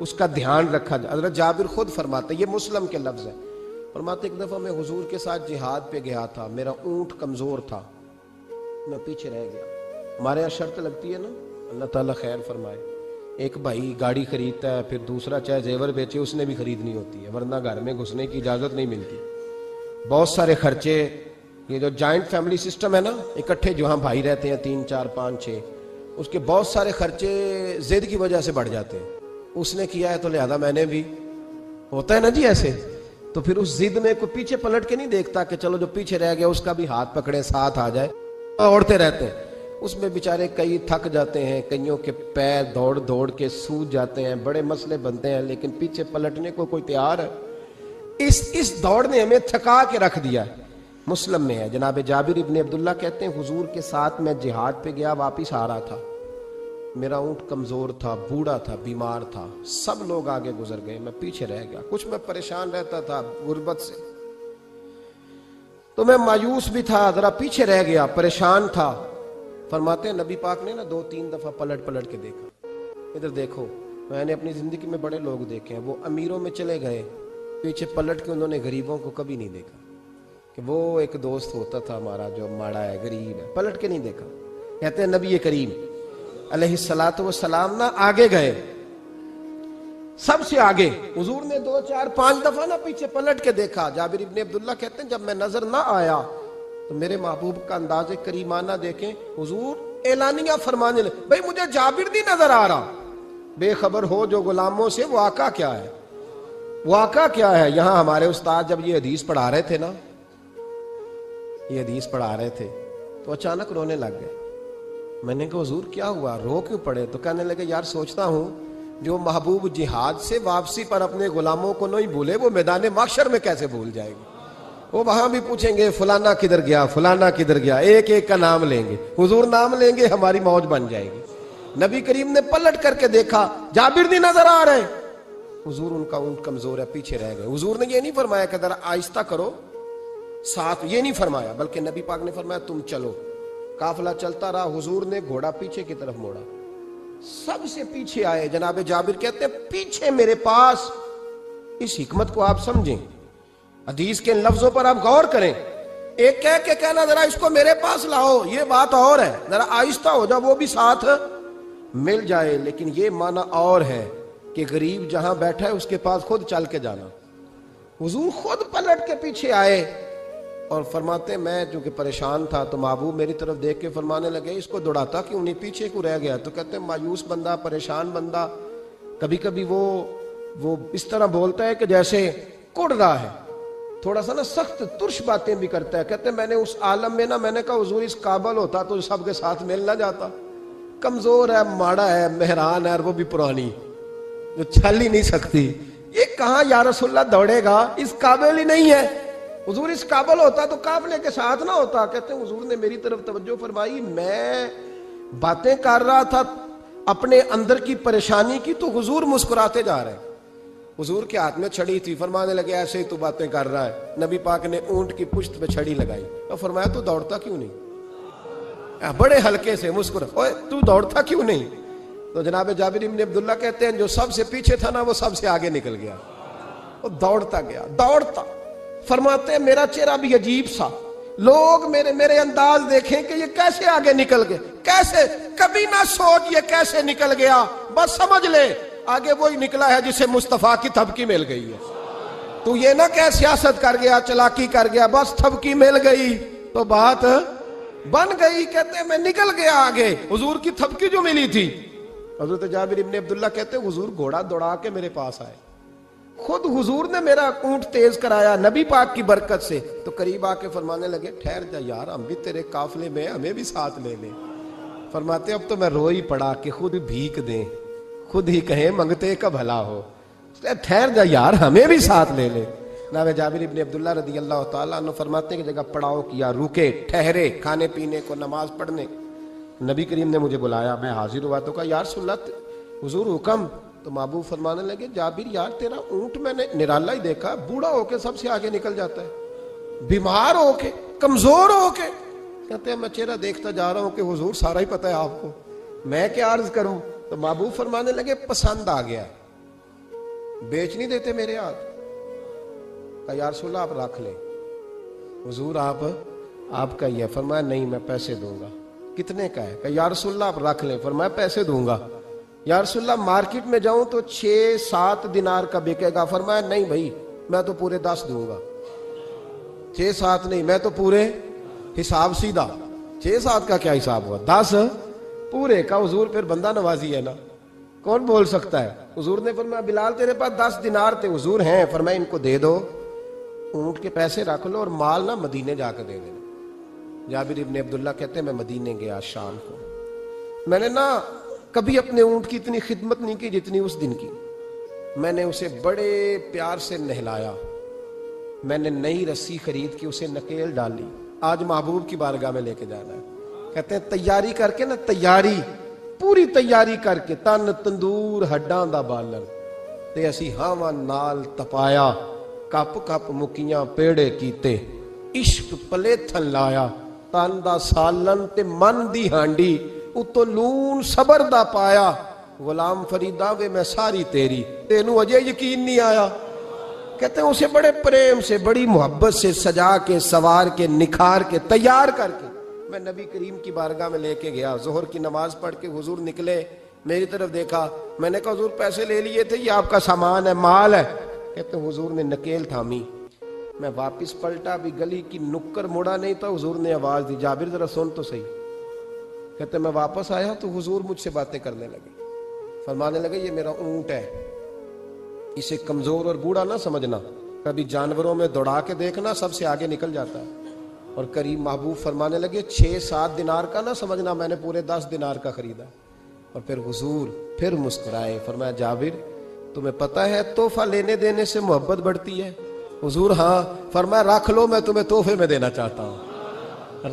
اس کا دھیان رکھا جائے. حضرت جابر خود فرماتے, یہ مسلم کے لفظ ہے, فرماتے ایک دفعہ میں حضور کے ساتھ جہاد پہ گیا تھا, میرا اونٹ کمزور تھا, میں پیچھے رہ گیا. ہمارے یہاں شرط لگتی ہے نا, اللہ تعالیٰ خیر فرمائے, ایک بھائی گاڑی خریدتا ہے, پھر دوسرا چاہے زیور بیچے اس نے بھی خریدنی ہوتی ہے, ورنہ گھر میں گھسنے کی اجازت نہیں ملتی. بہت سارے خرچے, یہ جو جوائنٹ فیملی سسٹم ہے نا, اکٹھے جہاں بھائی رہتے ہیں 3 4 5 6, اس کے بہت سارے خرچے ضد کی وجہ سے بڑھ جاتے ہیں. اس نے کیا ہے تو لہذا میں نے بھی, ہوتا ہے نا جی ایسے. تو پھر اس ضد میں کوئی پیچھے پلٹ کے نہیں دیکھتا کہ چلو جو پیچھے رہ گیا اس کا بھی ہاتھ پکڑے ساتھ آ جائے, اوڑتے رہتے ہیں. اس میں بیچارے کئی تھک جاتے ہیں, کئیوں کے پیر دوڑ دوڑ کے سوج جاتے ہیں, بڑے مسئلے بنتے ہیں, لیکن پیچھے پلٹنے کو کوئی تیار ہے؟ اس دوڑ نے ہمیں تھکا کے رکھ دیا. مسلم میں ہے, جناب جابر ابن عبداللہ کہتے ہیں حضور کے ساتھ میں جہاد پہ گیا, واپس آ رہا تھا, میرا اونٹ کمزور تھا, بوڑھا تھا, بیمار تھا, سب لوگ آگے گزر گئے, میں پیچھے رہ گیا. کچھ میں پریشان رہتا تھا غربت سے, تو میں مایوس بھی تھا, ذرا پیچھے رہ گیا, پریشان تھا. فرماتے ہیں نبی پاک نے نا 2-3 دفعہ پلٹ کے دیکھا, ادھر دیکھو. میں نے اپنی زندگی میں بڑے لوگ دیکھے ہیں, وہ امیروں میں چلے گئے, پیچھے پلٹ کے انہوں نے غریبوں کو کبھی نہیں دیکھا کہ وہ ایک دوست ہوتا تھا ہمارا جو ماڑا ہے, غریب ہے, پلٹ کے نہیں دیکھا. کہتے ہیں نبی کریم علیہ الصلوۃ والسلام نا آگے گئے, سب سے آگے. حضور نے 2 4 5 دفعہ نا پیچھے پلٹ کے دیکھا. جابر ابن عبداللہ کہتے ہیں جب میں نظر نہ آیا تو میرے محبوب کا انداز کریمانہ دیکھیں, حضور اعلانیہ فرمانے لگے, بھئی مجھے جابر نہیں نظر آ رہا, بے خبر ہو جو غلاموں سے, وہ آقا کیا ہے, وہ آقا کیا ہے. یہاں ہمارے استاد جب یہ حدیث پڑھا رہے تھے نا, یہ حدیث پڑھا رہے تھے تو اچانک رونے لگ گئے. میں نے کہا حضور کیا ہوا, رو کیوں پڑے؟ تو کہنے لگے یار سوچتا ہوں جو محبوب جہاد سے واپسی پر اپنے غلاموں کو نہیں بھولے, وہ میدان محشر میں کیسے بھول جائے گی. وہ وہاں بھی پوچھیں گے فلانا کدھر گیا, فلانا کدھر گیا, ایک ایک کا نام لیں گے. حضور نام لیں گے, ہماری موج بن جائے گی. نبی کریم نے پلٹ کر کے دیکھا, جابر نہیں نظر آ رہے. حضور ان کا اونٹ کمزور ہے, پیچھے رہ گئے. حضور نے یہ نہیں فرمایا کہ ذرا آہستہ کرو ساتھ, یہ نہیں فرمایا, بلکہ نبی پاک نے فرمایا تم چلو. قافلہ چلتا رہا, حضور نے گھوڑا پیچھے کی طرف موڑا, سب سے پیچھے آئے. جناب جابر کہتے ہیں پیچھے میرے پاس, اس حکمت کو آپ سمجھیں, حدیث کے لفظوں پر آپ غور کریں. ایک کہہ کے کہنا ذرا اس کو میرے پاس لاؤ, یہ بات اور ہے, ذرا آہستہ ہو جا, وہ بھی ساتھ مل جائے. لیکن یہ معنی اور ہے کہ غریب جہاں بیٹھا ہے اس کے پاس خود چل کے جانا. حضور خود پلٹ کے پیچھے آئے اور فرماتے میں چونکہ پریشان تھا تو محبوب میری طرف دیکھ کے فرمانے لگے اس کو دوڑاتا کیوں نہیں, پیچھے کو رہ گیا. تو کہتے ہیں مایوس بندہ, پریشان بندہ, کبھی کبھی وہ اس طرح بولتا ہے کہ جیسے کڑ رہا ہے, تھوڑا سا نا سخت ترش باتیں بھی کرتا ہے. کہتے ہیں میں نے اس عالم میں نا, میں نے کہا حضور اس قابل ہوتا تو سب کے ساتھ مل نہ جاتا, کمزور ہے, ماڑا ہے, مہران ہے, اور وہ بھی پرانی جو چل ہی نہیں سکتی, یہ کہاں یا رسول اللہ دوڑے گا, اس قابل ہی نہیں ہے. حضور اس قابل ہوتا تو قافلے کے ساتھ نہ ہوتا. کہتے ہیں حضور نے میری طرف توجہ فرمائی, میں باتیں کر رہا تھا اپنے اندر کی پریشانی کی, تو حضور مسکراتے جا رہے. حضور کے ہاتھ میں چھڑی تھی, فرمانے لگے ایسے ہی تو باتیں کر رہا ہے. نبی پاک نے اونٹ کی پشت پہ چھڑی لگائی اور فرمایا تو دوڑتا کیوں نہیں, بڑے ہلکے سے مسکرا, اوے تو دوڑتا کیوں نہیں. تو جناب جابر ابن عبداللہ کہتے ہیں جو سب سے پیچھے تھا نا وہ سب سے آگے نکل گیا, وہ دوڑتا گیا, دوڑتا. فرماتے ہیں میرا چہرہ بھی عجیب سا, لوگ میرے انداز دیکھیں کہ یہ کیسے آگے نکل گئے, کیسے, کبھی نہ سوچ یہ کیسے نکل گیا, بس سمجھ لے آگے وہی نکلا ہے جسے مصطفیٰ کی تھپکی مل گئی ہے. تو یہ نہ کہ سیاست کر گیا, چلاکی کر گیا, بس تھپکی مل گئی تو بات بن گئی. کہتے ہیں میں نکل گیا آگے, حضور کی تھپکی جو ملی تھی. حضرت جابر ابن عبداللہ کہتے ہیں حضور گھوڑا دوڑا کے میرے پاس آئے, خود حضور نے میرا اونٹ تیز کرایا نبی پاک کی برکت سے. تو قریب آ کے فرمانے لگے ٹھہر جا یار, ہم بھی تیرے قافلے میں, ہمیں بھی ساتھ لے لے. فرماتے اب تو میں رو ہی پڑا کہ خود بھیک دیں, خود ہی کہیں منگتے کا بھلا ہو, ٹھہر جا یار ہمیں بھی ساتھ لے لے. جناب جابر ابن عبداللہ رضی اللہ تعالیٰ عنہ فرماتے ہیں کہ جگہ پڑاؤ کیا, رکے, ٹھہرے, کھانے پینے کو, نماز پڑھنے. نبی کریم نے مجھے بلایا, میں حاضر ہوا. تو کہا یا رسول اللہ حضور حکم. تو محبوب فرمانے لگے جابر یار تیرا اونٹ میں نے نرالا ہی دیکھا, بوڑھا ہو کے سب سے آگے نکل جاتا ہے, بیمار ہو کے, کمزور ہو کے. کہتے ہیں میں چہرہ دیکھتا جا رہا ہوں کہ حضور سارا ہی پتہ ہے آپ کو, میں کیا عرض کروں. تو محبوب فرمانے لگے پسند آ گیا, بیچ نہیں دیتے میرے ہاتھ؟ کہا یا رسول اللہ آپ رکھ لیں۔ حضور آپ کا یہ؟ فرمایا نہیں میں پیسے دوں گا۔ کتنے کا ہے؟ کہا یا رسول اللہ آپ رکھ لیں۔ فرمایا پیسے دوں گا۔ یا رسول اللہ مارکیٹ میں جاؤں تو 6-7 دینار کا بکے گا۔ فرمایا نہیں بھائی میں تو پورے 10 دوں گا۔ 6-7 نہیں، میں تو پورے، حساب سیدھا، 6-7 کا کیا حساب ہوا، 10 پورے کا۔ حضور پھر بندہ نوازی ہے نا، کون بول سکتا ہے؟ حضور نے فرمایا بلال تیرے پاس 10 دینار تھے؟ حضور ہیں۔ فرمایا ان کو دے دو، اونٹ کے پیسے رکھ لو اور مال نہ مدینے جا کے دے دینا۔ جابر ابن عبداللہ کہتے ہیں میں مدینے گیا شام کو، میں نے نا کبھی اپنے اونٹ کی اتنی خدمت نہیں کی جتنی اس دن کی۔ میں نے اسے بڑے پیار سے نہلایا، میں نے نئی رسی خرید کے اسے نکیل ڈالی، آج محبوب کی بارگاہ میں لے کے جانا ہے۔ کہتے ہیں تیاری کر کے نا، تیاری پوری تیاری کر کے، تن تندور ہڈاں دا بالن تے اسی ہاواں نال تپایا، کپ کپ مکیاں پیڑے کیتے، عشق پلیتھن لایا، تن دا سالن تے من دی ہانڈی، اتو لون صبر دا پایا، غلام فریدا وے میں ساری تیری، تینوں اجے یقین نہیں آیا۔ کہتے ہیں اسے بڑے پریم سے، بڑی محبت سے سجا کے، سوار کے، نکھار کے، تیار کر کے میں نبی کریم کی بارگاہ میں لے کے گیا۔ ظہر کی نماز پڑھ کے حضور نکلے، میری طرف دیکھا، میں نے کہا حضور پیسے لے لیے تھے، یہ آپ کا سامان ہے، مال ہے؟ کہتے ہیں حضور نے نکیل تھامی، میں واپس پلٹا، بھی گلی کی نکر مڑا نہیں تھا، حضور نے آواز دی جابر ذرا سن تو صحیح۔ کہتے ہیں میں واپس آیا تو حضور مجھ سے باتیں کرنے لگے، فرمانے لگے یہ میرا اونٹ ہے، اسے کمزور اور بوڑھا نہ سمجھنا، کبھی جانوروں میں دوڑا کے دیکھنا سب سے آگے نکل جاتا ہے۔ اور قریب محبوب فرمانے لگے 6-7 دینار کا نہ سمجھنا، میں نے پورے 10 دینار کا خریدا۔ اور پھر حضور پھر مسکرائے، فرمایا جابر تمہیں پتہ ہے تحفہ لینے دینے سے محبت بڑھتی ہے؟ حضور ہاں۔ فرمایا رکھ لو، میں تمہیں تحفے میں دینا چاہتا ہوں،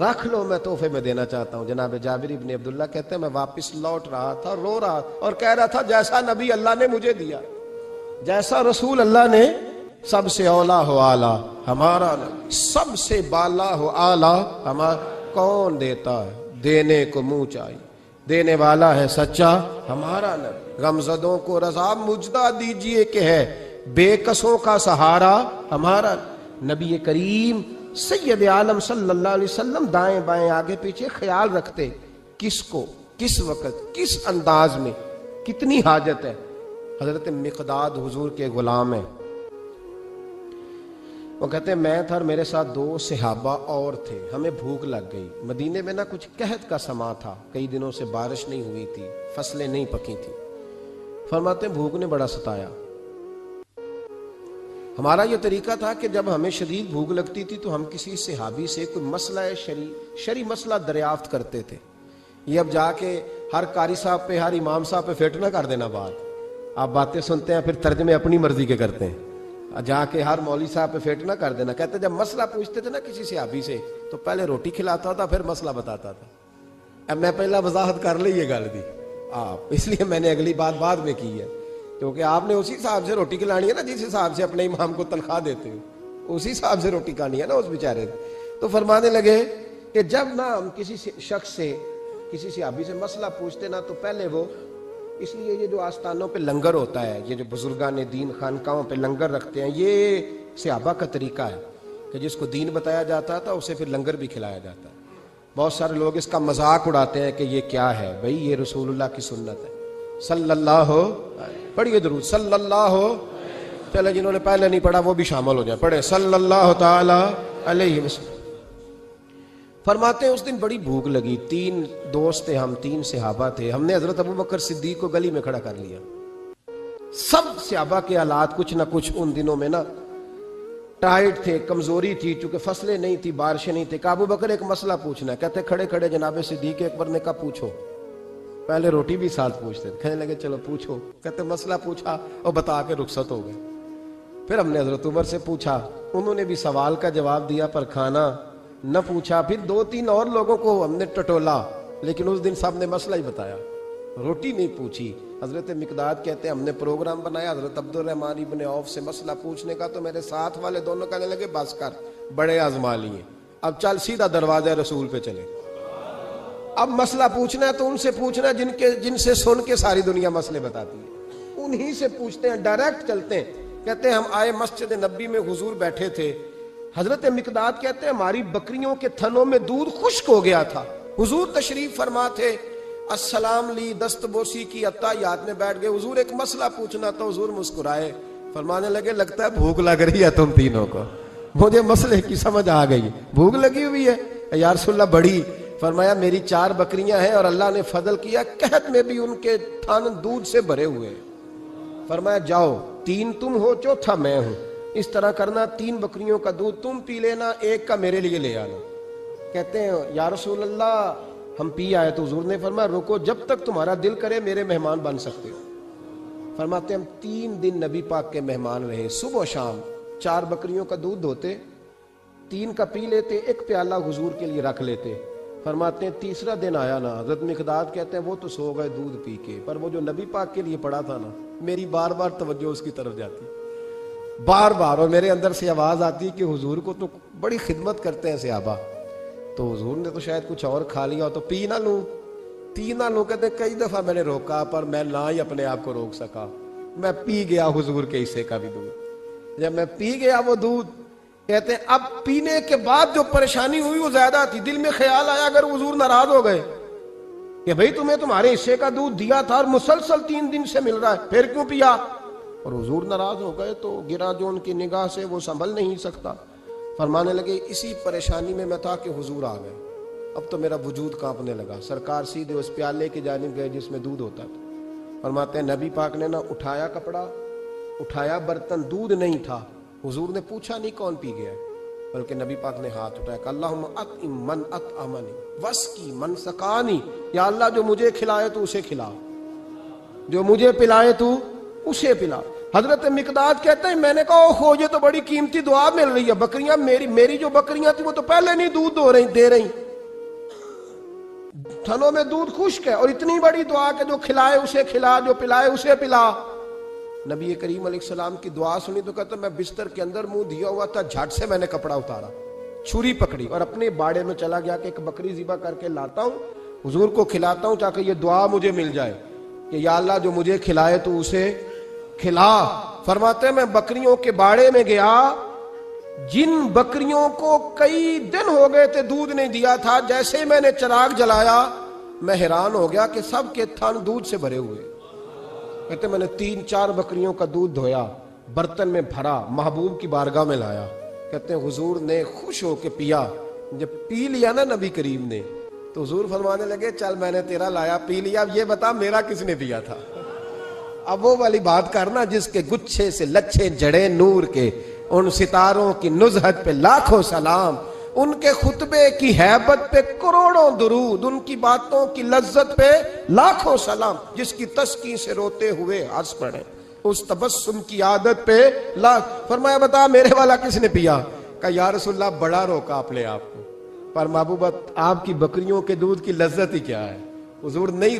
رکھ لو میں تحفے میں دینا چاہتا ہوں۔ جناب جابر ابن عبداللہ کہتے ہیں میں واپس لوٹ رہا تھا، رو رہا اور کہہ رہا تھا جیسا نبی اللہ نے مجھے دیا، جیسا رسول اللہ نے، سب سے اولا ہو آلہ ہمارا نبی، سب سے بالا ہو آلہ ہمارا، کون دیتا ہے دینے کو منہ چاہیے، دینے والا ہے سچا ہمارا نبی، غمزدوں کو رضا مجدہ دیجئے کہ ہے بے کسوں کا سہارا ہمارا نبی کریم سید عالم صلی اللہ علیہ وسلم۔ دائیں بائیں آگے پیچھے خیال رکھتے کس کو، کس وقت، کس انداز میں، کتنی حاجت ہے۔ حضرت مقداد حضور کے غلام ہیں، وہ کہتے ہیں میں تھا اور میرے ساتھ 2 صحابہ اور تھے، ہمیں بھوک لگ گئی، مدینے میں نا کچھ قحط کا سما تھا، کئی دنوں سے بارش نہیں ہوئی تھی، فصلیں نہیں پکی تھی۔ فرماتے ہیں بھوک نے بڑا ستایا۔ ہمارا یہ طریقہ تھا کہ جب ہمیں شدید بھوک لگتی تھی تو ہم کسی صحابی سے کوئی مسئلہ شرعی مسئلہ دریافت کرتے تھے۔ یہ اب جا کے ہر قاری صاحب پہ، ہر امام صاحب پہ فٹ نہ کر دینا بات، آپ باتیں سنتے ہیں پھر ترجمے اپنی مرضی کے کرتے ہیں، جا کے ہر مولوی صاحب پہ فٹ نہ کر دینا۔ کہتے جب مسئلہ پوچھتے تھے نا کسی صحابی سے تو پہلے روٹی کھلاتا تھا پھر مسئلہ بتاتا تھا۔ اب میں پہلا وضاحت کر لی یہ گل دی آپ، اس لیے میں نے اگلی بات بعد میں کی ہے، کیونکہ آپ نے اسی حساب سے روٹی کھلانی ہے نا، جس حساب سے اپنے امام کو تنخواہ دیتے ہو اسی حساب سے روٹی کھانی ہے نا اس بیچارے۔ تو فرمانے لگے کہ جب نہ ہم کسی شخص سے، کسی صحابی سے مسئلہ پوچھتے نا تو پہلے وہ، اس لیے یہ جو آستانوں پہ لنگر ہوتا ہے، یہ جو بزرگان دین خانقاہوں پہ لنگر رکھتے ہیں، یہ صحابہ کا طریقہ ہے کہ جس کو دین بتایا جاتا تھا اسے پھر لنگر بھی کھلایا جاتا ہے۔ بہت سارے لوگ اس کا مذاق اڑاتے ہیں کہ یہ کیا ہے، بھئی یہ رسول اللہ کی سنت ہے، صلی اللہ، پڑھیے درود صلی اللہ، چلے جنہوں نے پہلے نہیں پڑھا وہ بھی شامل ہو جائیں، پڑھیں صلی اللہ تعالی علیہ وسلم۔ فرماتے ہیں اس دن بڑی بھوک لگی، 3 دوست تھے ہم، 3 صحابہ تھے، ہم نے حضرت ابوبکر صدیق کو گلی میں کھڑا کر لیا۔ سب صحابہ کے حالات کچھ نہ کچھ ان دنوں میں نا ٹائٹ تھے، کمزوری تھی، چونکہ فصلیں نہیں تھی، بارشیں نہیں تھی۔ ابوبکر ایک مسئلہ پوچھنا ہے، کہتے کھڑے کھڑے جناب صدیق اکبر نے کہا پوچھو، پہلے روٹی بھی ساتھ پوچھتے تھے، کہنے لگے چلو پوچھو، کہتے مسئلہ پوچھا اور بتا کے رخصت ہو گئے۔ پھر ہم نے حضرت عمر سے پوچھا، انہوں نے بھی سوال کا جواب دیا پر کھانا نہ پوچھا۔ پھر 2-3 اور لوگوں کو ہم نے ٹٹولا، لیکن اس دن سب نے مسئلہ ہی بتایا، روٹی نہیں پوچھی۔ حضرت مقداد کہتے ہیں ہم نے پروگرام بنایا حضرت عبد الرحمن ابن عوف سے مسئلہ پوچھنے کا، تو میرے ساتھ والے دونوں کہنے لگے بس کر، بڑے آزما لیے، اب چل سیدھا دروازہ رسول پہ چلے۔ اب مسئلہ پوچھنا ہے تو ان سے پوچھنا جن سے سن کے ساری دنیا مسئلے بتاتی ہے، انہی سے پوچھتے ہیں, ڈائریکٹ چلتے ہیں. کہتے ہیں ہم آئے مسجد نبی میں, حضور بیٹھے تھے. حضرت مقداد کہتے ہیں ہماری بکریوں کے تھنوں میں دودھ خشک ہو گیا تھا. حضور تشریف فرما تھے, السلام لی, دست بوسی کی, اتحیات میں بیٹھ گئے. حضور ایک مسئلہ پوچھنا تھا. حضور مسکرائے, فرمانے لگے لگتا ہے بھوک لگ رہی ہے تم تینوں کو, مجھے مسئلے کی سمجھ آ گئی, بھوک لگی ہوئی ہے. یا رسول اللہ بڑی. فرمایا میری 4 بکریاں ہیں اور اللہ نے فضل کیا, قحط میں بھی ان کے تھن دودھ سے بھرے ہوئے ہیں. فرمایا جاؤ, 3 تم ہو, چوتھا میں ہوں, اس طرح کرنا, 3 بکریوں کا دودھ تم پی لینا, 1 کا میرے لیے لے آنا. کہتے ہیں یا رسول اللہ ہم پی آئے. تو حضور نے فرمایا رکو, جب تک تمہارا دل کرے میرے مہمان بن سکتے ہو. فرماتے ہم 3 دن نبی پاک کے مہمان رہے, صبح و شام 4 بکریوں کا دودھ دھوتے, 3 کا پی لیتے, 1 پیالہ حضور کے لیے رکھ لیتے. فرماتے ہیں تیسرا دن آیا نا, حضرت مقداد کہتے ہیں وہ تو سو گئے دودھ پی کے, پر وہ جو نبی پاک کے لیے پڑا تھا نا, میری بار بار توجہ اس کی طرف جاتی, بار بار, اور میرے اندر سے آواز آتی کہ حضور کو تو بڑی خدمت کرتے ہیں صحابہ, تو حضور نے تو شاید کچھ اور کھا لیا تو پی نہ لوں, پی نہ لوں. کہتے ہیں کئی دفعہ میں نے روکا پر میں نہ ہی اپنے آپ کو روک سکا, میں پی گیا حضور کے حصے کا بھی دودھ. جب میں پی گیا وہ دودھ, کہتے ہیں اب پینے کے بعد جو پریشانی ہوئی وہ زیادہ تھی. دل میں خیال آیا اگر حضور ناراض ہو گئے کہ بھئی تمہیں تمہارے حصے کا دودھ دیا تھا اور مسلسل 3 دن سے مل رہا ہے, پھر کیوں پیا, اور حضور ناراض ہو گئے تو گرا جو ان کی نگاہ سے وہ سنبھل نہیں سکتا. فرمانے لگے اسی پریشانی میں تھا کہ حضور آ گئے, اب تو میرا وجود کانپنے لگا. سرکار سیدھے اس پیالے کی جانب گئے جس میں دودھ ہوتا تھا. فرماتے ہیں نبی پاک نے نہ اٹھایا کپڑا, اٹھایا برتن, دودھ نہیں تھا. حضور نے پوچھا نہیں کون پی گیا, بلکہ نبی پاک نے ہاتھ اٹھایا کہ اللہم اطعم من اطعمنی واسقی من سقانی, یا اللہ جو مجھے کھلائے تو اسے کھلا, جو مجھے پلائے تو اسے پلا. حضرت مقداد کہتے ہیں میں نے کہا اوہ یہ تو بڑی قیمتی دعا مل رہی ہے, بکریاں میری جو بکریاں تھیں وہ تو پہلے نہیں دودھ دے رہی, تھنوں میں دودھ خشک ہے, اور اتنی بڑی دعا کہ جو کھلائے اسے کھلا, جو پلائے اسے پلا. نبی کریم علیہ السلام کی دعا سنی تو کہتا میں بستر کے اندر منہ دیا ہوا تھا, جھٹ سے میں نے کپڑا اتارا, چھری پکڑی اور اپنے باڑے میں چلا گیا کہ ایک بکری ذبح کر کے لاتا ہوں, حضور کو کھلاتا ہوں تاکہ یہ دعا مجھے مل جائے کہ یا اللہ جو مجھے کھلائے تو اسے کھلا. فرماتے ہیں میں بکریوں کے باڑے میں گیا, جن بکریوں کو کئی دن ہو گئے تھے دودھ نہیں دیا تھا, جیسے ہی میں نے چراغ جلایا میں حیران ہو گیا کہ سب کے تھن دودھ سے بھرے ہوئے. کہتے میں نے 3-4 بکریوں کا دودھ دھویا, برتن میں بھرا, محبوب کی بارگاہ میں لایا. کہتے ہیں حضور نے خوش ہو کے پیا. جب پی لیا نا نبی کریم نے تو حضور فرمانے لگے چل میں نے تیرا لایا پی لیا, اب یہ بتا میرا کس نے دیا تھا. اب وہ والی بات کرنا جس کے گچھے سے لچھے جڑے نور کے, ان ستاروں کی نزہت پہ لاکھوں سلام, ان کے خطبے کی ہیبت پہ کروڑوں درود, ان کی باتوں کی لذت پہ لاکھوں سلام, جس کی تسکین سے روتے ہوئے ہنس پڑے, اس تبسم کی عادت پہ لاکھ. فرمایا بتا میرے والا کس نے پیا؟ کہا یا رسول اللہ بڑا روکا اپنے آپ کو, پر محبوبت آپ کی بکریوں کے دودھ کی لذت ہی کیا ہے. حضور نہیں